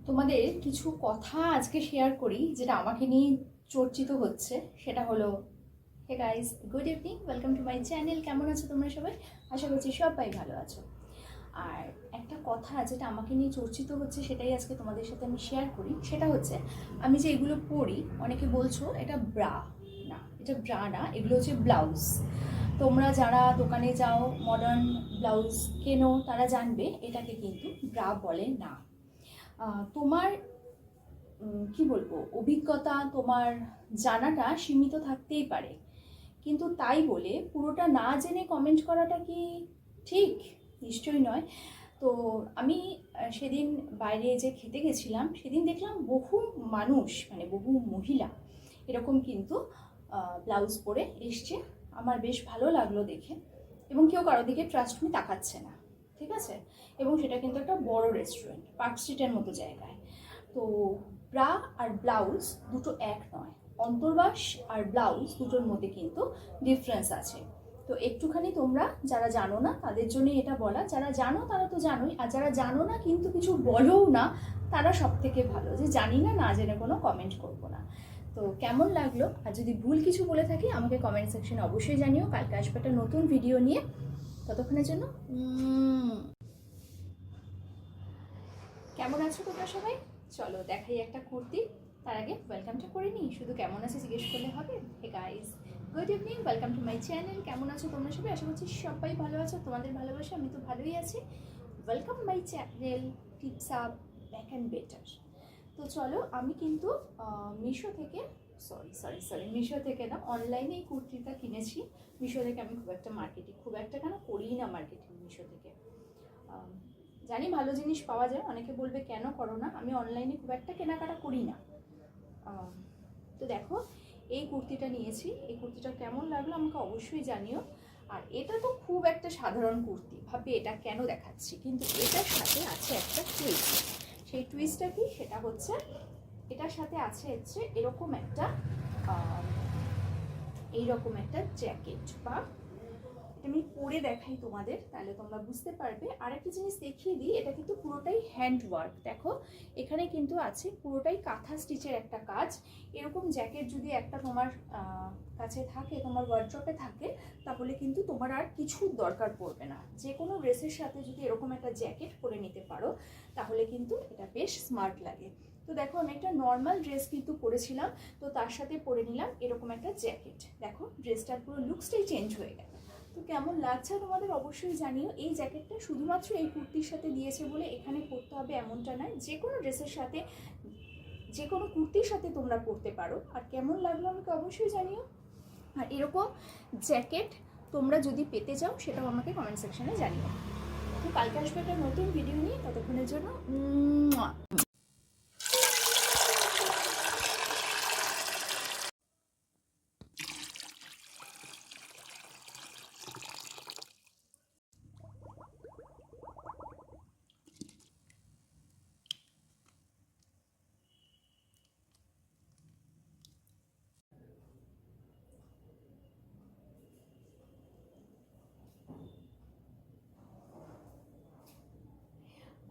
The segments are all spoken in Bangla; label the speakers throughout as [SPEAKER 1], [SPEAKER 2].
[SPEAKER 1] তোমাদের কিছু কথা আজকে শেয়ার করি যেটা আমাকে নিয়ে চর্চিত হচ্ছে। সেটা হলো, hey guys, good evening, welcome to my channel. কেমন আছো তোমরা সবাই? আশা করছি সবাই ভালো আছো। আর একটা কথা যেটা আমাকে নিয়ে চর্চিত হচ্ছে সেটাই আজকে তোমাদের সাথে আমি শেয়ার করি। সেটা হচ্ছে, আমি যে এগুলো পরি, অনেকে বলছো এটা ব্রা। না, এটা ব্রা না, এগুলো হচ্ছে ব্লাউজ। তোমরা যারা দোকানে যাও, মডার্ন ব্লাউজ কেনো, তারা জানবে এটাকে কিন্তু ব্রা বলে না। তোমার কি বলবো, অভিজ্ঞতা, তোমার জানাটা সীমিত থাকতেই পারে, কিন্তু তাই বলে পুরোটা না জেনে কমেন্ট করাটা কি ঠিক? নিশ্চয়ই নয়। তো আমি সেদিন বাইরে যে খেতে গেছিলাম, সেদিন দেখলাম বহু মানুষ, মানে বহু মহিলা এরকম কিন্তু ব্লাউজ পরে এসছে। আমার বেশ ভালো লাগলো দেখে, এবং কেউ কারো দিকে ট্রাস্ট মি তাকাচ্ছে না, ঠিক আছে? এবং সেটা কিন্তু একটা বড় রেস্টুরেন্ট, পার্ক স্ট্রিটের মতো জায়গায়। তো ব্রা আর ব্লাউজ দুটো এক নয়, অন্তর্বাস আর ব্লাউজ দুটোর মধ্যে কিন্তু ডিফারেন্স আছে। তো একটুখানি তোমরা যারা জানো না তাদের জন্য এটা বলা, যারা জানো তারা তো জানোই, আর যারা জানো না কিন্তু কিছু বলোও না, তারা সব থেকে ভালো। যে জানি না, না জেনে কোনো কমেন্ট করবো না। তো কেমন লাগলো, আর যদি ভুল কিছু বলে থাকি আমাকে কমেন্ট সেকশনে অবশ্যই জানিও। কালকে আসবে একটা নতুন ভিডিও নিয়ে, ততক্ষণের জন্য কেমন আছো তোমরা সবাই? চলো দেখাই একটা কুর্তি। তার আগে ওয়েলকামটা করে নিই। শুধু কেমন আছে জিজ্ঞেস করলে হবে? Hey guys, good evening, welcome to my channel. কেমন আছো তোমরা সবাই? আশা করছি সবাই ভালো আছো। তোমাদের ভালোবাসা, আমি তো ভালোই আছি। Welcome my channel, tips up, back and better. তো চলো, আমি কিন্তু মিশো থেকে, মিশো থেকে না, অনলাইনে এই কুর্তিটা কিনেছি। মিশো থেকে আমি খুব একটা কেন করিই না মার্কেটিং মিশো থেকে। জানি ভালো জিনিস পাওয়া যায়, অনেকে বলবে কেন করো না। আমি অনলাইনে খুব একটা কেনাকাটা করি না। তো দেখো, এই কুর্তিটা নিয়েছি। এই কুর্তিটা কেমন লাগলো আমাকে অবশ্যই জানিও। আর এটা তো খুব একটা সাধারণ কুর্তি, ভাববে এটা কেন দেখাচ্ছি, কিন্তু এটার সাথে আছে একটা টুইস্ট। সেই টুইস্টটা কি? সেটা হচ্ছে, এটার সাথে হচ্ছে এইরকম একটা জ্যাকেট, বা আমি পরে দেখাই তোমাদের, তাহলে তোমরা বুঝতে পারবে। আর একটা জিনিস দেখিয়ে দিই, এটা কিন্তু পুরোটাই হ্যান্ড ওয়ার্ক। দেখো, এখানে কিন্তু আছে পুরোটাই কাঁথা স্টিচের একটা কাজ। এরকম জ্যাকেট যদি একটা তোমার কাছে থাকে, তোমার ওয়ার্ড্রপে থাকে, তাহলে কিন্তু তোমার আর কিছু দরকার পড়বে না। যে কোনো ড্রেসের সাথে যদি এরকম একটা জ্যাকেট পরে নিতে পারো, তাহলে কিন্তু এটা বেশ স্মার্ট লাগে। তো দেখো, আমি একটা নর্মাল ড্রেস কিন্তু পরেছিলাম, তো তার সাথে পরে নিলাম এরকম একটা জ্যাকেট। দেখো, ড্রেসটার পুরো লুকসটাই চেঞ্জ হয়ে গেল। তো কেমন লাগছে তোমাদের অবশ্যই জানিও। এই জ্যাকেটটা শুধুমাত্র এই কুর্তির সাথে দিয়েছে বলে এখানে পরতে হবে এমনটা নয়, যে কোনো ড্রেসের সাথে, যে কোনো কুর্তির সাথে তোমরা পরতে পারো। আর কেমন লাগলো আমাকে অবশ্যই জানিও। আর এরকম জ্যাকেট তোমরা যদি পেতে চাও, সেটাও আমাকে কমেন্ট সেকশনে জানিও। তো কালকে আসবে একটা নতুন ভিডিও নিয়ে, ততক্ষণের জন্য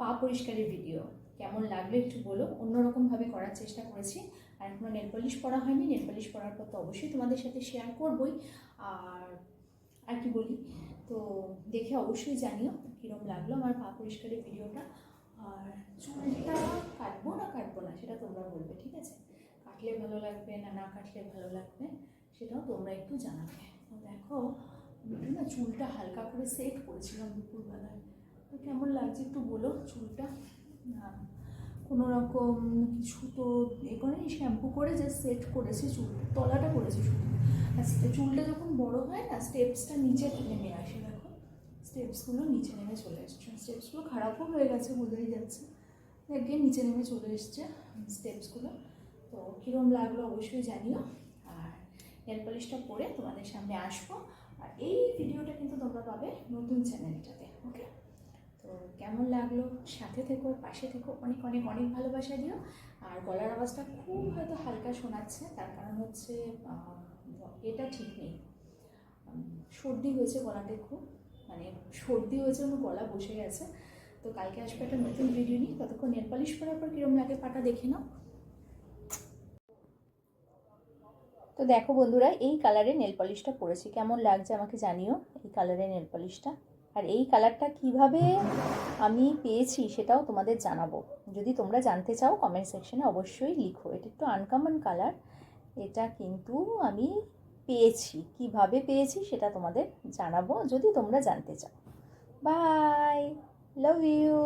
[SPEAKER 1] পা পরিষ্কারের ভিডিও কেমন লাগলো একটু বলো। অন্যরকমভাবে করার চেষ্টা করেছি। আর এখনও নেল পলিশ করা হয়নি, নেল পলিশ করার পর তো অবশ্যই তোমাদের সাথে শেয়ার করবই। আর আর কি বলি, তো দেখে অবশ্যই জানিও কীরকম লাগলো আমার পা পরিষ্কারের ভিডিওটা। আর চুলটা কাটবো না সেটা তোমরা বলবে, ঠিক আছে? কাটলে ভালো লাগবে না, না কাটলে ভালো লাগবে, সেটাও তোমরা একটু জানাবে। তো দেখো, একটু না চুলটা হালকা করে সেট করেছিলাম দুপুরবেলায়। তো কেমন লাগছে একটু বলো চুলটা। কোনো রকম কিছু তো এ করে শ্যাম্পু করে যে সেট করেছি, চুল তলাটা করেছি শুধু। আর চুলটা যখন বড় হয় না, স্টেপসটা নিচে নেমে আসে। দেখো, স্টেপসগুলো নিচে নেমে চলে এসছে। স্টেপসগুলো খারাপও হয়ে গেছে, বোঝাই যাচ্ছে। দেখে নিচে নেমে চলে এসছে স্টেপসগুলো। তো কীরকম লাগলো অবশ্যই জানিও। আর নেল পলিশটা পরে তোমাদের সামনে আসবো। আর এই ভিডিওটা কিন্তু তোমরা পাবে নতুন চ্যানেলটাতে, ওকে? তো কেমন লাগলো, সাথে থেকো, পাশে থেকো, অনেক অনেক অনেক ভালোবাসা দিও। আর গলার আওয়াজটা খুব হয়তো হালকা শোনাচ্ছে, তার কারণ হচ্ছে এটা ঠিক নেই, সর্দি হয়েছে গলাতে খুব, মানে সর্দি হয়েছে, আমার গলা বসে গেছে। তো কালকে আসবে একটা নতুন ভিডিও নিয়ে। ততক্ষণ নেল পলিশ করার পর কীরকম লাগে পাটা দেখে নাও। তো দেখো বন্ধুরা, এই কালারে নেল পলিশটা পরেছি, কেমন লাগছে আমাকে জানিও এই কালারে নেল পলিশটা। আর এই কালারটা কিভাবে আমি পেয়েছি সেটাও তোমাদের জানাবো। যদি তোমরা জানতে চাও কমেন্ট সেকশনে অবশ্যই লিখো। এটা একটু আনকমন কালার, এটা কিন্তু আমি পেয়েছি, কিভাবে পেয়েছি সেটা তোমাদের জানাবো যদি তোমরা জানতে চাও। Bye, love you.